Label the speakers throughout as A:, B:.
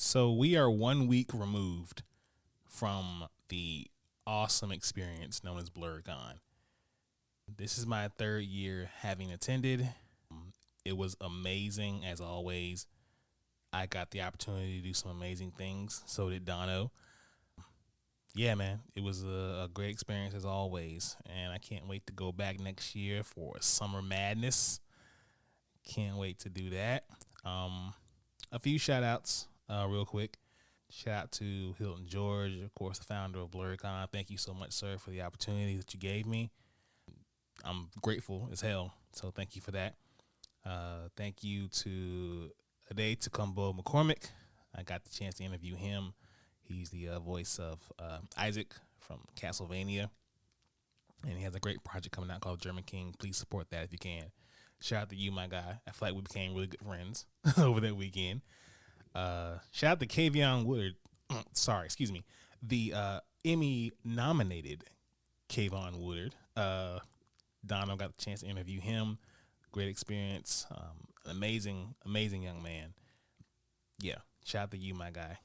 A: So we are 1 week removed from the awesome experience known as BlerdCon. This is my third year having attended. It was amazing as always. I got the opportunity to do some amazing things. So did Dono. Yeah, man, it was a great experience as always. And I can't wait to go back next year for Summer Madness. Can't wait to do that. A few shout outs real quick. Shout out to Hilton George, of course, the founder of BlerdCon. Thank you so much, sir, for the opportunity that you gave me. I'm grateful as hell, so thank you for that. Thank you to Ade Tecumbo McCormick. I got the chance to interview him. He's the voice of Isaac from Castlevania, and he has a great project coming out called German King. Please support that if you can. Shout out to you, my guy. I feel like we became really good friends over that weekend. Shout out to Kavion Woodard. The Emmy-nominated Kayvon Woodard. Dono got the chance to interview him. Great experience. Amazing young man. Yeah, shout out to you, my guy.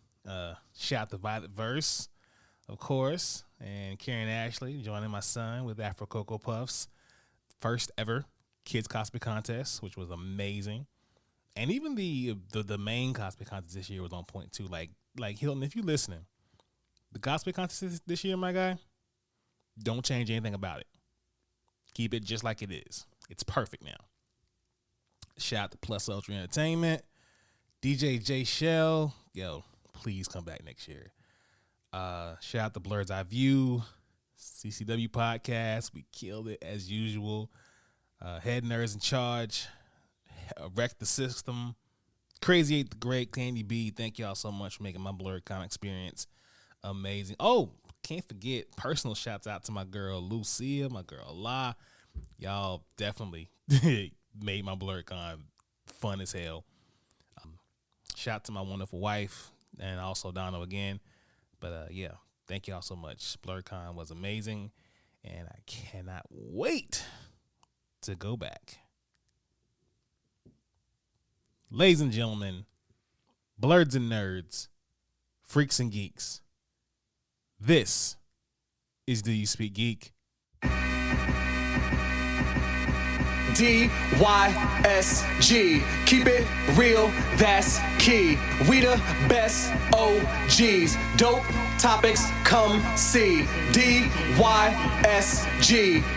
A: Shout out to Violet Verse, of course, and Karen Ashley joining my son with Afro Cocoa Puffs. First ever kids cosplay contest, which was amazing. And even the main cosplay contest this year was on point too. Like Hilton, if you're listening, the cosplay contest this year, my guy, don't change anything about it. Keep it just like it is. It's perfect now. Shout out to Plus Ultra Entertainment, DJ J Shell. Yo, please come back next year. Shout out to Blur's Eye View, CCW podcast. We killed it as usual. Head Nerds in Charge, Wreck the System, Crazy 8 the Great, Candy B. Thank y'all so much for making my BlerdCon experience amazing. Oh, can't forget personal shouts out to my girl Lucia, my girl La. Y'all definitely made my BlerdCon fun as hell. Shout out to my wonderful wife and also Dono again. But yeah, thank y'all so much. BlerdCon was amazing, and I cannot wait to go back. Ladies and gentlemen, Blerds and Nerds, Freaks and Geeks, this is Do You Speak Geek?
B: DYSG, keep it real, that's key. We the best OGs, dope topics, come see. DYSG,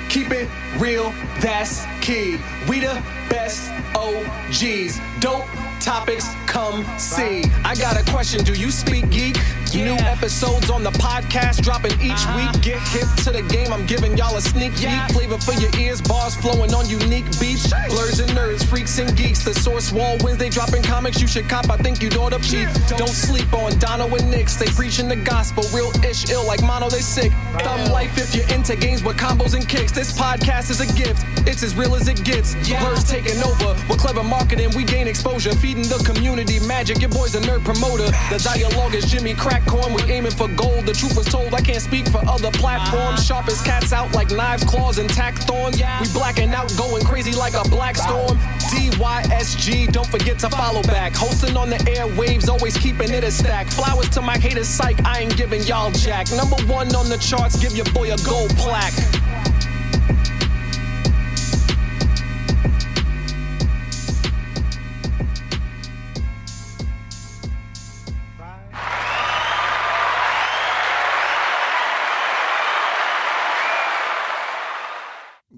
B: keep it real, that's key. We the best OGs, dope topics, come see. I got a question, do you speak geek? New episodes on the podcast dropping each week. Get hip to the game, I'm giving y'all a sneak peek. Flavor for your ears, bars flowing on unique beats. Blurs and nerds, freaks and geeks. The Source Wall Wednesday dropping comics you should cop. I think you'd ought to peep. Don't sleep on Dono and Nix. They preaching the gospel, real ish, ill like mono, they sick. Thumb life if you're into games with combos and kicks. This podcast is a gift, it's as real as it gets. Blurs taking over, with clever marketing we gain exposure. Feeding the community magic, your boy's a nerd promoter. The dialogue is Jimmy Crackcorn, we aiming for gold. The truth was told, I can't speak for other platforms. Sharp as cats out like knives, claws, and tack thorns. We blacking out, going crazy like a black storm. DYSG, don't forget to follow back. Hosting on the airwaves, always keeping it a stack. Flowers to my haters, psych, I ain't giving y'all jack. Number one on the charts, give your boy a gold plaque.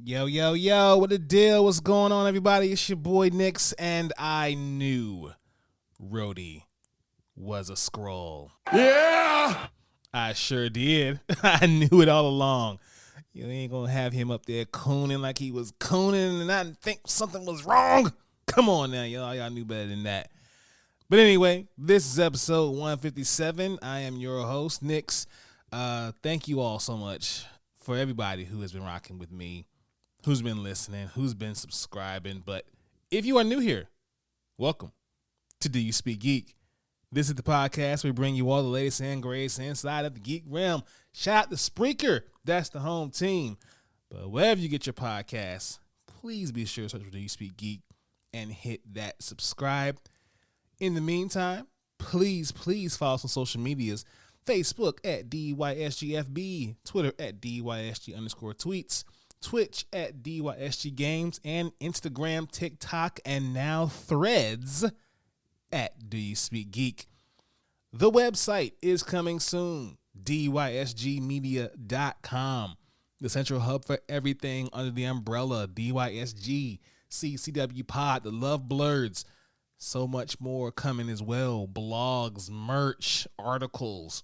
A: Yo, what the deal? What's going on, everybody? It's your boy Nix, and I knew Rhodey was a scroll.
B: Yeah!
A: I sure did. I knew it all along. You ain't gonna have him up there cooning like he was cooning and I didn't think something was wrong. Come on now, y'all knew better than that. But anyway, this is episode 157. I am your host, Nix. Thank you all so much for everybody who has been rocking with me, who's been listening, who's been subscribing. But if you are new here, welcome to Do You Speak Geek? This is the podcast where we bring you all the latest and greatest inside of the geek realm. Shout out to Spreaker. That's the home team. But wherever you get your podcasts, please be sure to search for Do You Speak Geek and hit that subscribe. In the meantime, Please follow us on social medias. Facebook at DYSGFB, Twitter at DYSG_tweets, Twitch at DYSG Games, and Instagram, TikTok, and now Threads at Do You Speak Geek. The website is coming soon, DYSGmedia.com, the central hub for everything under the umbrella, DYSG, CCW Pod, the Love Blerds, so much more coming as well, blogs, merch, articles.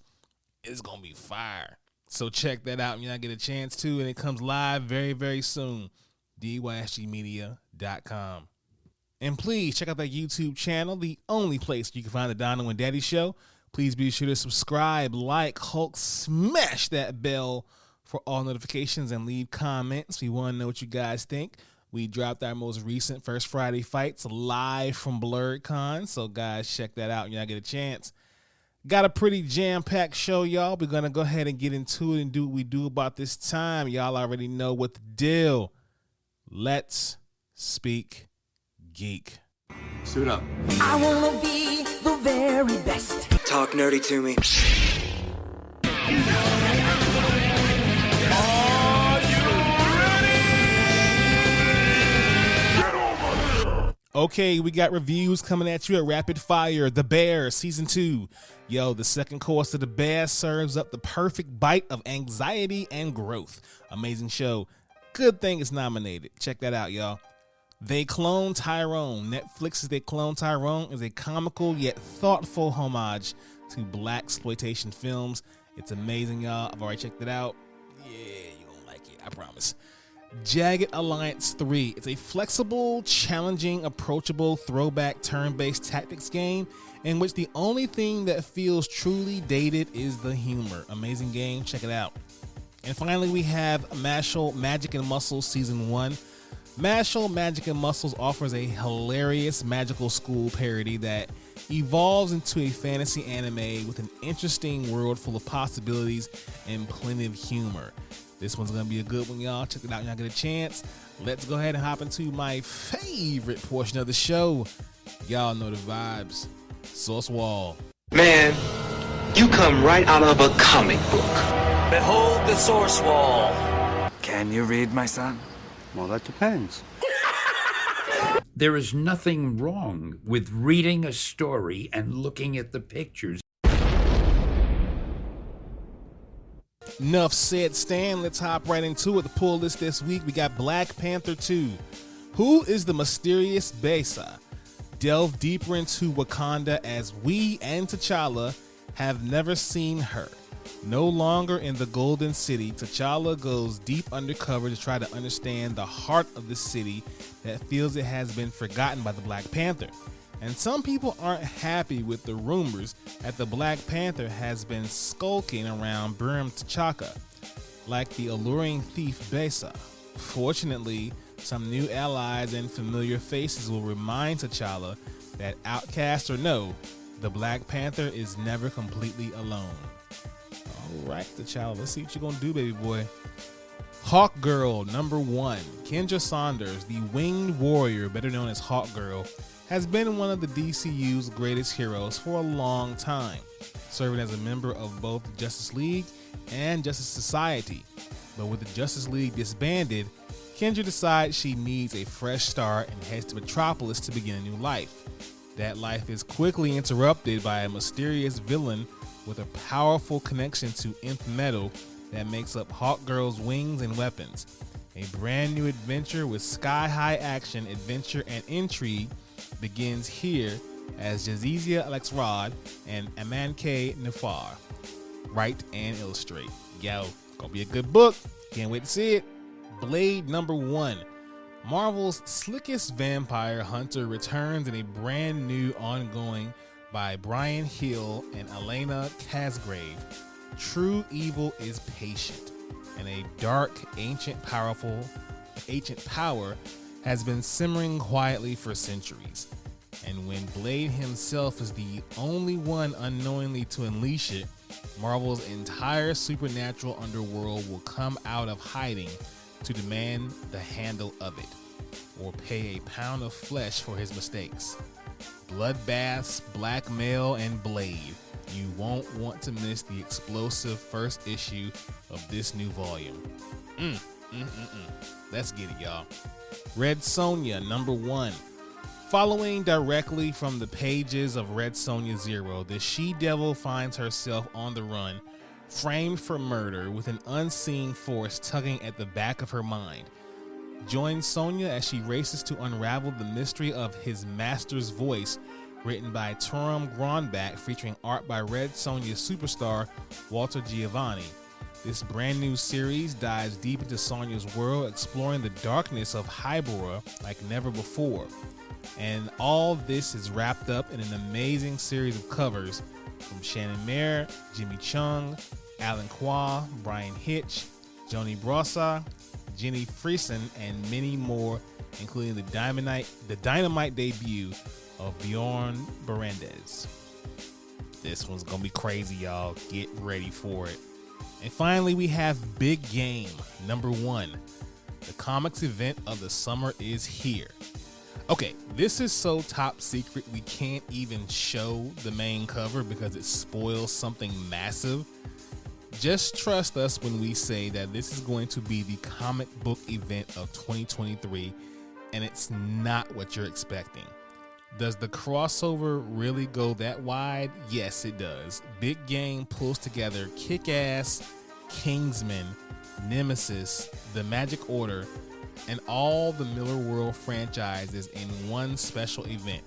A: It's going to be fire. So check that out when you get a chance to, and it comes live very, very soon, DYSGmedia.com. And please check out that YouTube channel, the only place you can find the Dino and Daddy Show. Please be sure to subscribe, like, Hulk, smash that bell for all notifications, and leave comments. We want to know what you guys think. We dropped our most recent First Friday fights live from BlerdCon, so guys, check that out when y'all get a chance. Got a pretty jam-packed show, y'all. We're going to go ahead and get into it and do what we do about this time. Y'all already know what the deal. Let's speak geek.
C: Suit up.
D: I want to be the very best.
B: Talk nerdy to me.
A: Okay, we got reviews coming at you at Rapid Fire. The Bear, Season 2. Yo, the second course of The Bear serves up the perfect bite of anxiety and growth. Amazing show. Good thing it's nominated. Check that out, y'all. They Clone Tyrone. Netflix's They Clone Tyrone is a comical yet thoughtful homage to blaxploitation films. It's amazing, y'all. I've already checked it out. Yeah, you don't like it, I promise. Jagged Alliance 3. It's a flexible, challenging, approachable, throwback turn-based tactics game in which the only thing that feels truly dated is the humor. Amazing game. Check it out. And finally, we have Mashal Magic and Muscles Season 1. Mashal Magic and Muscles offers a hilarious magical school parody that evolves into a fantasy anime with an interesting world full of possibilities and plenty of humor. This one's going to be a good one, y'all. Check it out when y'all get a chance. Let's go ahead and hop into my favorite portion of the show. Y'all know the vibes. Source Wall.
B: Man, you come right out of a comic book.
E: Behold the source wall.
C: Can you read, my son?
F: Well, that depends.
G: There is nothing wrong with reading a story and looking at the pictures.
A: Enough said, Stan. Let's hop right into it. The pull list this week, we got Black Panther 2. Who is the mysterious Besa? Delve deeper into Wakanda as we and T'Challa have never seen her. No longer in the Golden City, T'Challa goes deep undercover to try to understand the heart of the city that feels it has been forgotten by the Black Panther. And some people aren't happy with the rumors that the Black Panther has been skulking around Burm T'Chaka, like the alluring thief Besa. Fortunately, some new allies and familiar faces will remind T'Challa that, outcast or no, the Black Panther is never completely alone. Alright, T'Challa, let's see what you're gonna do, baby boy. Hawk Girl, number 1. Kendra Saunders, the winged warrior, better known as Hawk Girl, has been one of the DCU's greatest heroes for a long time, serving as a member of both the Justice League and Justice Society. But with the Justice League disbanded, Kendra decides she needs a fresh start and heads to Metropolis to begin a new life. That life is quickly interrupted by a mysterious villain with a powerful connection to Nth Metal that makes up Hawk Girl's wings and weapons. A brand new adventure with sky-high action, adventure, and intrigue begins here as Jazizia Alexrod and Amanke Nafar write and illustrate. Yo, gonna be a good book. Can't wait to see it. Blade number 1. Marvel's slickest vampire hunter returns in a brand new ongoing by Brian Hill and Elena Casgrave. True evil is patient, and a dark, ancient power has been simmering quietly for centuries. And when Blade himself is the only one unknowingly to unleash it, Marvel's entire supernatural underworld will come out of hiding to demand the handle of it, or pay a pound of flesh for his mistakes. bloodbaths, blackmail, and Blade. You won't want to miss the explosive first issue of this new volume. Let's get it, y'all. Red Sonja #1. Following directly from the pages of Red Sonja Zero, the she-devil finds herself on the run, framed for murder with an unseen force tugging at the back of her mind. Join Sonja as she races to unravel the mystery of his master's voice, written by Turam Gronbach, featuring art by Red Sonja superstar Walter Giovanni. This brand new series dives deep into Sonja's world, exploring the darkness of Hybora like never before. And all this is wrapped up in an amazing series of covers from Shannon Mayer, Jimmy Chung, Alan Kwa, Brian Hitch, Joni Brossa, Jenny Friesen, and many more, including the dynamite debut of Bjorn Berendes. This one's gonna be crazy, y'all. Get ready for it. And finally, we have Big Game #1. The comics event of the summer is here. Okay, this is so top secret we can't even show the main cover because it spoils something massive. Just trust us when we say that this is going to be the comic book event of 2023, and it's not what you're expecting. Does the crossover really go that wide? Yes, it does. Big Game pulls together Kick-Ass, Kingsman, Nemesis, The Magic Order, and all the Miller World franchises in one special event.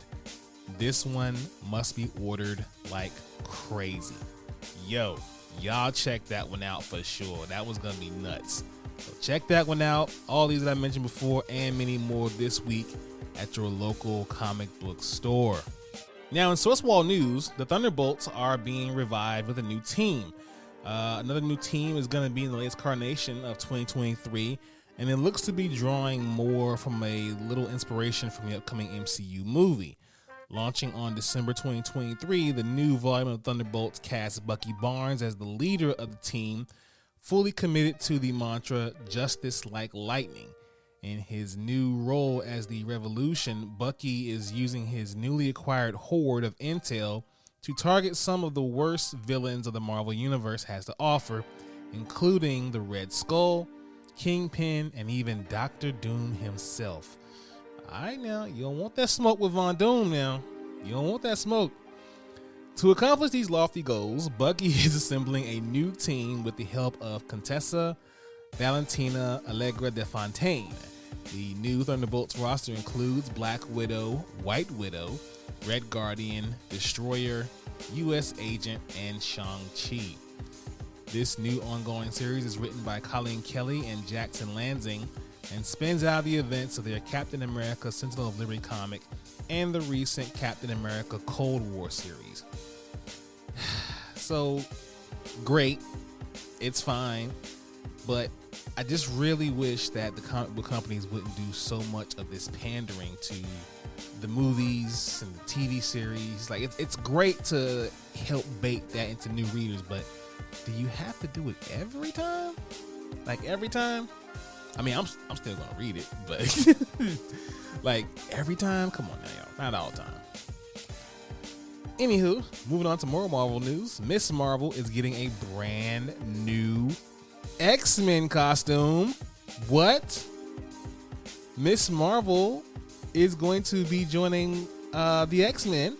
A: This one must be ordered like crazy. Yo, y'all check that one out for sure. That was gonna be nuts. So check that one out. All these that I mentioned before and many more this week at your local comic book store. Now in Source Wall news, the Thunderbolts are being revived with a new team. Another new team is going to be in the latest incarnation of 2023, and it looks to be drawing more from a little inspiration from the upcoming MCU movie. Launching on December 2023, the new volume of Thunderbolts casts Bucky Barnes as the leader of the team, fully committed to the mantra, justice like lightning. In his new role as the Revolution, Bucky is using his newly acquired hoard of intel to target some of the worst villains of the Marvel Universe has to offer, including the Red Skull, Kingpin, and even Doctor Doom himself. Alright now, you don't want that smoke with Von Doom now. You don't want that smoke. To accomplish these lofty goals, Bucky is assembling a new team with the help of Contessa Valentina Allegra de Fontaine. The new Thunderbolts roster includes Black Widow, White Widow, Red Guardian, Destroyer, U.S. Agent, and Shang-Chi. This new ongoing series is written by Colleen Kelly and Jackson Lansing and spins out the events of their Captain America Sentinel of Liberty comic and the recent Captain America Cold War series. So, great. It's fine. But I just really wish that the comic book companies wouldn't do so much of this pandering to the movies and the TV series. Like, it's great to help bait that into new readers, but do you have to do it every time? Like, every time? I mean, I'm still gonna read it, but like every time? Come on now, y'all. Not all the time. Anywho, moving on to more Marvel news. Miss Marvel is getting a brand new X-Men costume. What? Miss Marvel is going to be joining the X-Men,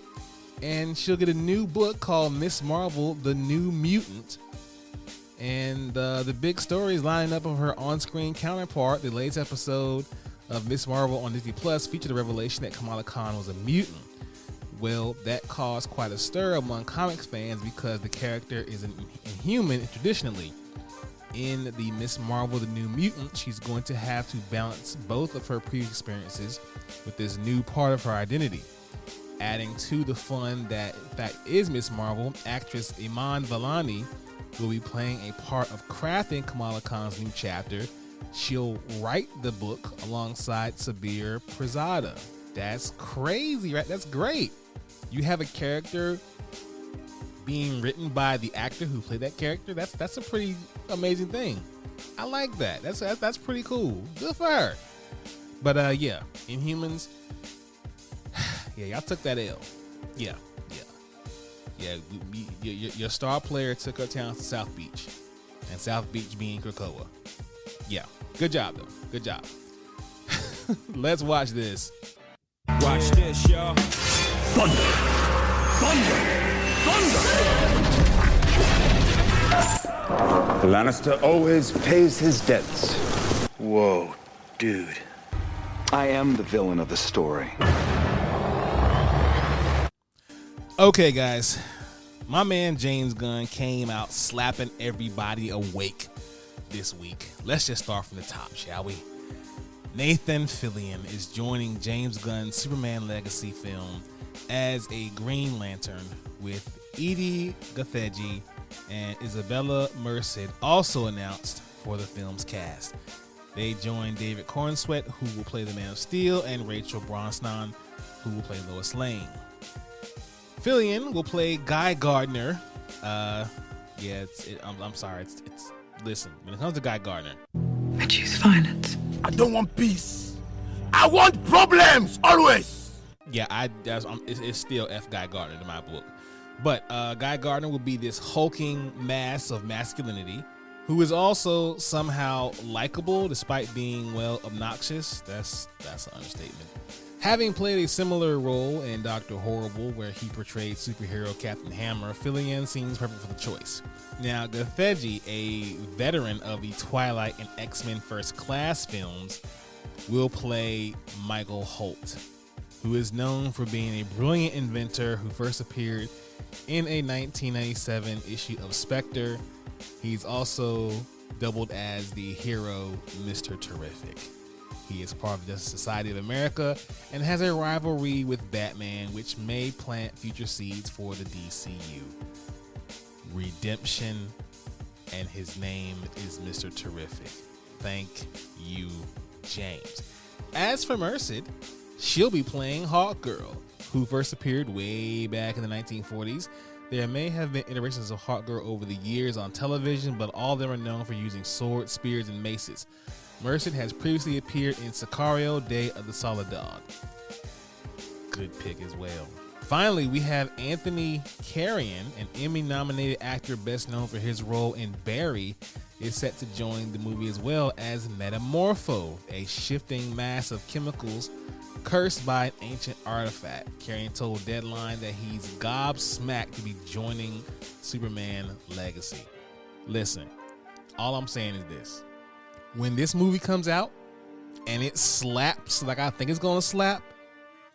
A: and she'll get a new book called Miss Marvel, The New Mutant. And the big story is lining up of her on-screen counterpart. The latest episode of Miss Marvel on Disney Plus featured the revelation that Kamala Khan was a mutant. Well, that caused quite a stir among comics fans because the character is an Inhuman traditionally. In the Miss Marvel, The New Mutant, she's going to have to balance both of her previous experiences with this new part of her identity. Adding to the fun that in fact is Miss Marvel, actress Iman Vellani will be playing a part of crafting Kamala Khan's new chapter. She'll write the book alongside Sabir Pirzada. That's crazy, right? That's great. You have a character being written by the actor who played that character. That's a pretty amazing thing. I like that. That's pretty cool. Good for her. But yeah, Inhumans. y'all took that L. Yeah. Your star player took her talents to South Beach, and South Beach being Krakoa. Yeah, good job though. Good job. Let's watch this.
F: Watch this, y'all. Thunder!
H: The Lannister always pays his debts.
C: Whoa, dude. I am the villain of the story.
A: Okay, guys. My man James Gunn came out slapping everybody awake this week. Let's just start from the top, shall we? Nathan Fillion is joining James Gunn's Superman Legacy film as a Green Lantern, with Edie Gathegi and Isabella Merced also announced for the film's cast. They join David Cornsweet, who will play the Man of Steel, and Rachel Brosnahan, who will play Lois Lane. Fillion will play Guy Gardner. I'm sorry. It's listen. When it comes to Guy Gardner,
D: I choose violence.
F: I don't want peace. I want problems, always.
A: yeah, it's still F. Guy Gardner in my book. But Guy Gardner will be this hulking mass of masculinity, who is also somehow likable despite being, well, obnoxious. That's an understatement. Having played a similar role in Dr. Horrible, where he portrayed superhero Captain Hammer, Fillion seems perfect for the choice. Now, Gathegi, a veteran of the Twilight and X-Men First Class films, will play Michael Holt, who is known for being a brilliant inventor who first appeared in a 1997 issue of Spectre. He's also doubled as the hero Mr. Terrific. He is part of the Justice Society of America and has a rivalry with Batman, which may plant future seeds for the DCU. Redemption, and his name is Mr. Terrific. Thank you, James. As for Merced, she'll be playing Hawkgirl, who first appeared way back in the 1940s. There may have been iterations of Hawkgirl over the years on television, but all of them are known for using swords, spears, and maces. Merced has previously appeared in Sicario: Day of the Solid Dog. Good pick as well. Finally, we have Anthony Carrion, an Emmy-nominated actor best known for his role in Barry, is set to join the movie as well as Metamorpho, a shifting mass of chemicals cursed by an ancient artifact. Carrion told Deadline that he's gobsmacked to be joining Superman Legacy. Listen, all I'm saying is this. When this movie comes out and it slaps like I think it's going to slap,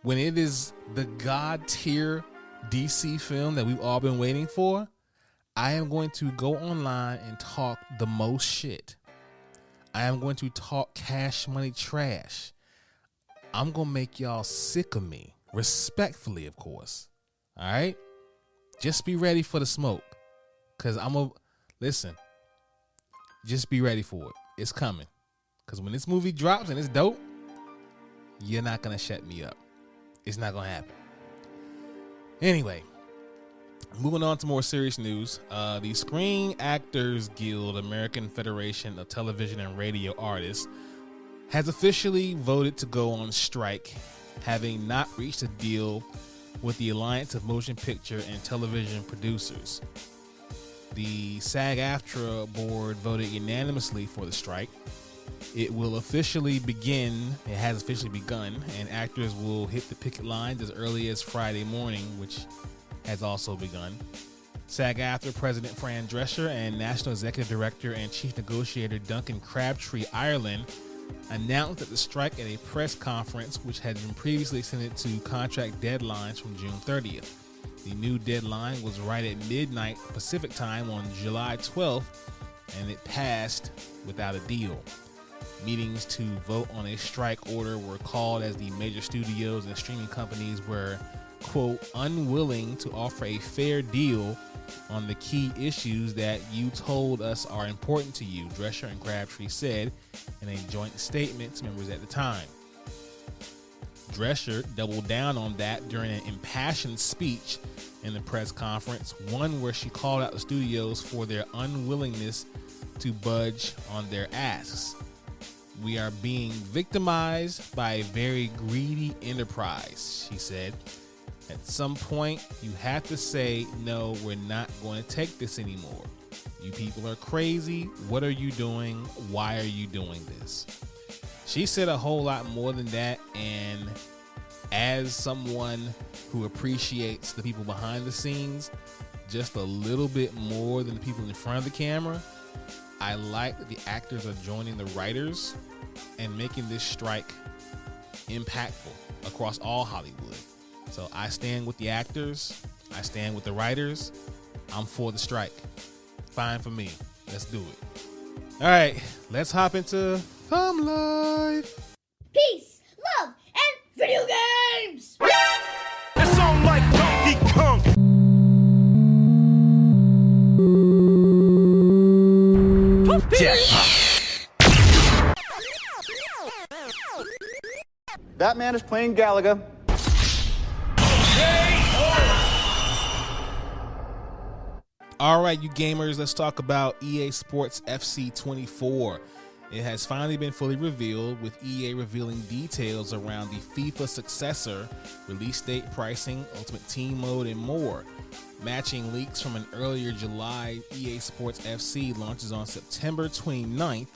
A: when it is the God tier DC film that we've all been waiting for, I am going to go online and talk the most shit. I am going to talk Cash Money trash. I'm going to make y'all sick of me. Respectfully, of course. All right? Just be ready for the smoke. Because listen, just be ready for it. It's coming. Because when this movie drops and it's dope, you're not going to shut me up. It's not going to happen. Anyway, moving on to more serious news. The Screen Actors Guild, American Federation of Television and Radio Artists, has officially voted to go on strike, having not reached a deal with the Alliance of Motion Picture and Television Producers. The SAG-AFTRA board voted unanimously for the strike. It has officially begun, and actors will hit the picket lines as early as Friday morning, which has also begun. SAG-AFTRA President Fran Drescher and National Executive Director and Chief Negotiator Duncan Crabtree Ireland announced at the strike at a press conference, which had been previously extended to contract deadlines from June 30th. The new deadline was right at midnight Pacific time on July 12th, and it passed without a deal. Meetings to vote on a strike order were called as the major studios and streaming companies were, quote, unwilling to offer a fair deal on the key issues that you told us are important to you, Drescher and Crabtree said in a joint statement to members at the time. Drescher doubled down on that during an impassioned speech in the press conference, one where she called out the studios for their unwillingness to budge on their asks. We are being victimized by a very greedy enterprise, she said. At some point, you have to say, no, we're not going to take this anymore. You people are crazy. What are you doing? Why are you doing this? She said a whole lot more than that, and as someone who appreciates the people behind the scenes just a little bit more than the people in front of the camera, I like that the actors are joining the writers and making this strike impactful across all Hollywood. So I stand with the actors. I stand with the writers. I'm for the strike. Fine for me. Let's do it. All right, let's hop into Thumb Life.
I: Peace, love, and video games!
F: That sound like Donkey Kong.
C: That man is playing Galaga.
A: All right, you gamers, let's talk about EA Sports FC 24. It has finally been fully revealed, with EA revealing details around the FIFA successor, release date, pricing, Ultimate Team mode, and more. Matching leaks from an earlier July, EA Sports FC launches on September 29th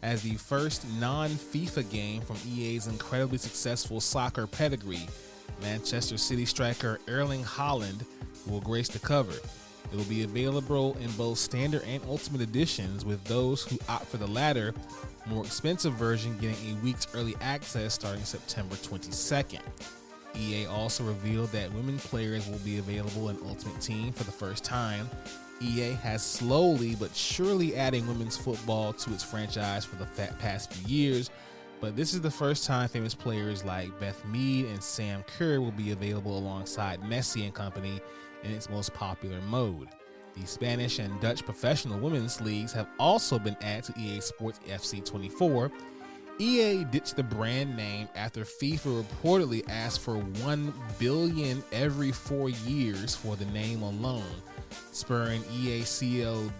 A: as the first non-FIFA game from EA's incredibly successful soccer pedigree. Manchester City striker Erling Haaland will grace the cover. It will be available in both standard and ultimate editions, with those who opt for the latter, more expensive version, getting a week's early access starting September 22nd. EA also revealed that women players will be available in Ultimate Team for the first time. EA has slowly but surely adding women's football to its franchise for the past few years, but this is the first time famous players like Beth Mead and Sam Kerr will be available alongside Messi and company in its most popular mode. The Spanish and Dutch professional women's leagues have also been added to EA Sports FC 24. EA ditched the brand name after FIFA reportedly asked for $1 billion every 4 years for the name alone, spurring EA CEO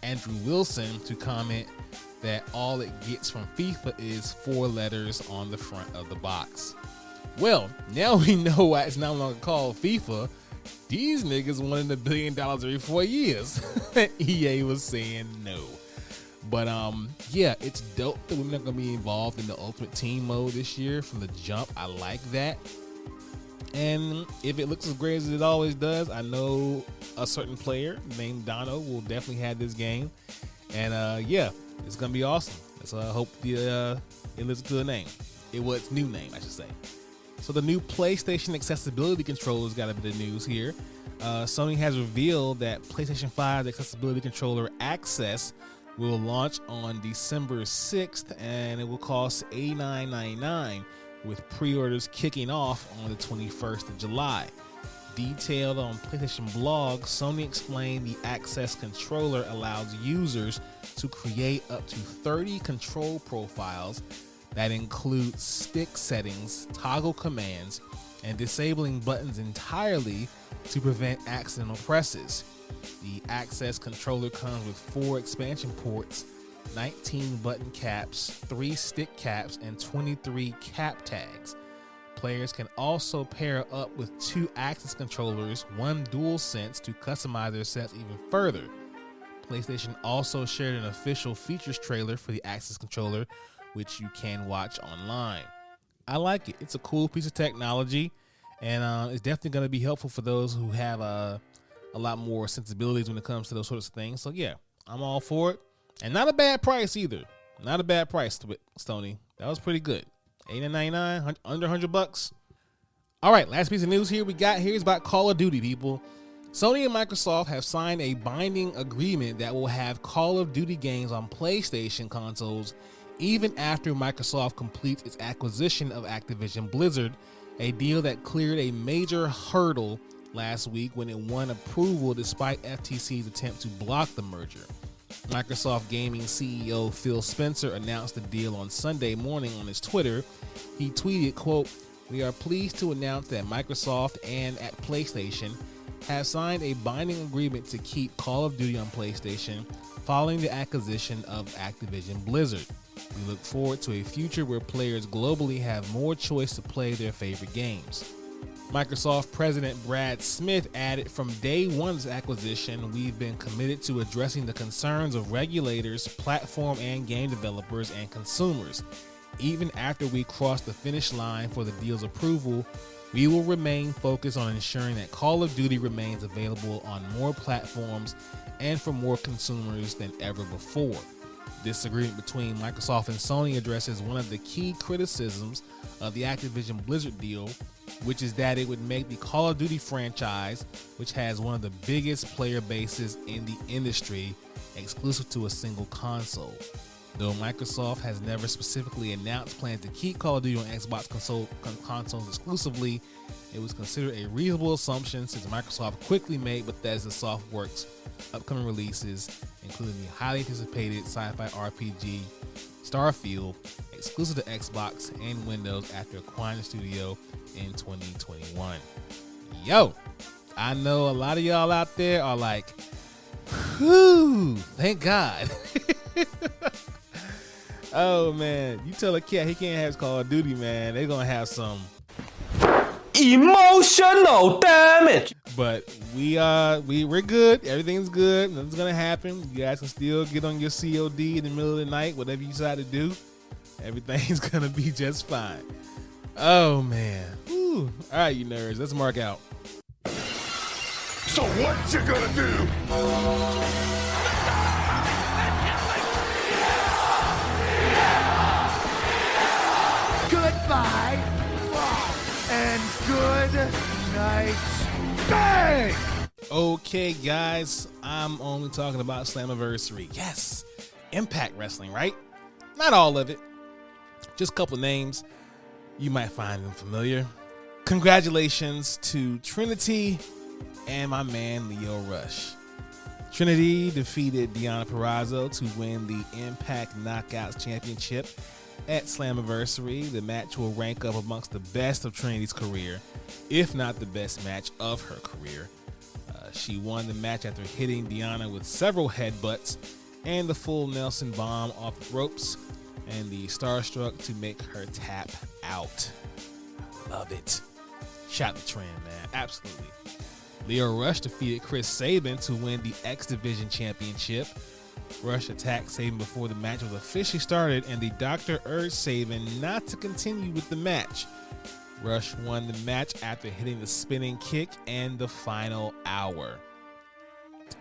A: Andrew Wilson to comment that all it gets from FIFA is 4 letters on the front of the box. Well, now we know why it's no longer called FIFA. These niggas wanted $1 billion every 4 years. EA was saying no. But yeah, it's dope that women are gonna be involved in the Ultimate Team mode this year from the jump. I like that. And if it looks as great as it always does, I know a certain player named Dono will definitely have this game. And yeah, it's gonna be awesome. Let's hope it lives to the name. Its new name, I should say. So the new PlayStation accessibility controllers got a bit of news here. Sony has revealed that PlayStation 5's accessibility controller Access will launch on December 6th, and it will cost $89.99, with pre-orders kicking off on the 21st of July. Detailed on PlayStation blog, Sony explained the Access controller allows users to create up to 30 control profiles that include stick settings, toggle commands, and disabling buttons entirely to prevent accidental presses. The Access controller comes with 4 expansion ports, 19 button caps, 3 stick caps, and 23 cap tags. Players can also pair up with 2 Access controllers, 1 DualSense, to customize their sets even further. PlayStation also shared an official features trailer for the Access controller, which you can watch online. I like it. It's a cool piece of technology, and it's definitely going to be helpful for those who have a lot more sensibilities when it comes to those sorts of things. So yeah, I'm all for it. And not a bad price either. Not a bad price, Sony. That was pretty good. $89.99, under $100. All right, last piece of news here we got here is about Call of Duty, people. Sony and Microsoft have signed a binding agreement that will have Call of Duty games on PlayStation consoles even after Microsoft completes its acquisition of Activision Blizzard, a deal that cleared a major hurdle last week when it won approval despite FTC's attempt to block the merger. Microsoft Gaming CEO Phil Spencer announced the deal on Sunday morning on his Twitter. He tweeted, quote, "We are pleased to announce that Microsoft and at PlayStation have signed a binding agreement to keep Call of Duty on PlayStation following the acquisition of Activision Blizzard. We look forward to a future where players globally have more choice to play their favorite games. Microsoft President Brad Smith added, "From day one of this acquisition, we've been committed to addressing the concerns of regulators, platform and game developers, and consumers. Even after we cross the finish line for the deal's approval, we will remain focused on ensuring that Call of Duty remains available on more platforms and for more consumers than ever before." This agreement between Microsoft and Sony addresses one of the key criticisms of the Activision Blizzard deal, which is that it would make the Call of Duty franchise, which has one of the biggest player bases in the industry, exclusive to a single console. Though Microsoft has never specifically announced plans to keep Call of Duty on Xbox consoles exclusively, it was considered a reasonable assumption since Microsoft quickly made Bethesda Softworks' upcoming releases, including the highly anticipated sci-fi RPG Starfield, exclusive to Xbox and Windows after acquiring the studio in 2021. Yo, I know a lot of y'all out there are like, whew, thank God. Oh man, you tell a cat he can't have Call of Duty, man, they're gonna have some
E: Emotional damage.
A: But we're good. Everything's good. Nothing's gonna happen. You guys can still get on your COD in the middle of the night, whatever you decide to do. Everything's gonna be just fine. Oh man. Whew. All right, you nerds, let's mark out.
F: So what you gonna do? Goodbye and good night. Bang!
A: Okay, guys, I'm only talking about Slammiversary. Yes, Impact Wrestling, right? Not all of it. Just a couple names. You might find them familiar. Congratulations to Trinity and my man Lio Rush. Trinity defeated Deonna Purrazzo to win the Impact Knockouts Championship at Slammiversary. The match will rank up amongst the best of Trinity's career, if not the best match of her career. She won the match after hitting Deonna with several headbutts and the full Nelson bomb off the ropes, and the Starstruck to make her tap out. Love it. Shout to Trin, man. Absolutely. Lio Rush defeated Chris Sabin to win the X Division Championship. Rush attacked Sabin before the match was officially started, and the doctor urged Sabin not to continue with the match. Rush won the match after hitting the spinning kick and the final hour.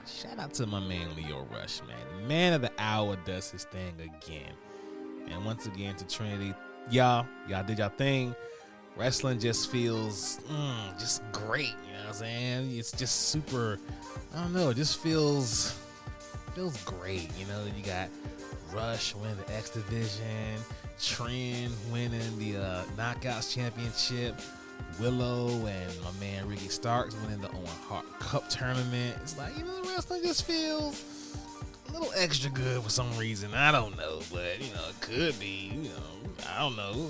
A: Shout out to my man Lio Rush, man. The man of the hour does his thing again. And once again to Trinity, y'all did y'all thing. Wrestling just feels just great, you know what I'm saying? It's just super, I don't know, it just feels great, you know. You got Rush winning the X Division, Trin winning the Knockouts Championship, Willow and my man Ricky Starks winning the Owen Hart Cup tournament. It's like, you know, wrestling just feels a little extra good for some reason. I don't know, but you know, it could be, you know, I don't know.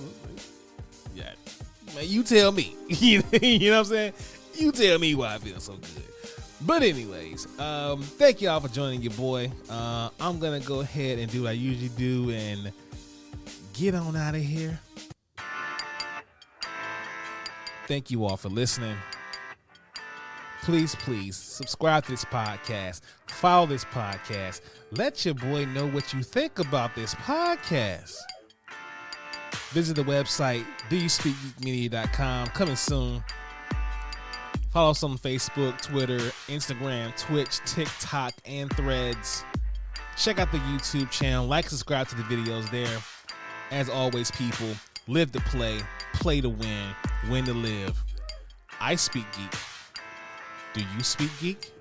A: Yeah, man, you tell me. You know what I'm saying? You tell me why I feel so good. But anyways, thank y'all for joining your boy. I'm gonna go ahead and do what I usually do and get on out of here. Thank you all for listening. Please subscribe to this podcast. Follow this podcast. Let your boy know what you think about this podcast. Visit the website, doyouspeakgeekmedia.com. Coming soon. Follow us on Facebook, Twitter, Instagram, Twitch, TikTok, and Threads. Check out the YouTube channel. Like, subscribe to the videos there. As always, people, live to play to win to live. I speak geek. Do you speak geek?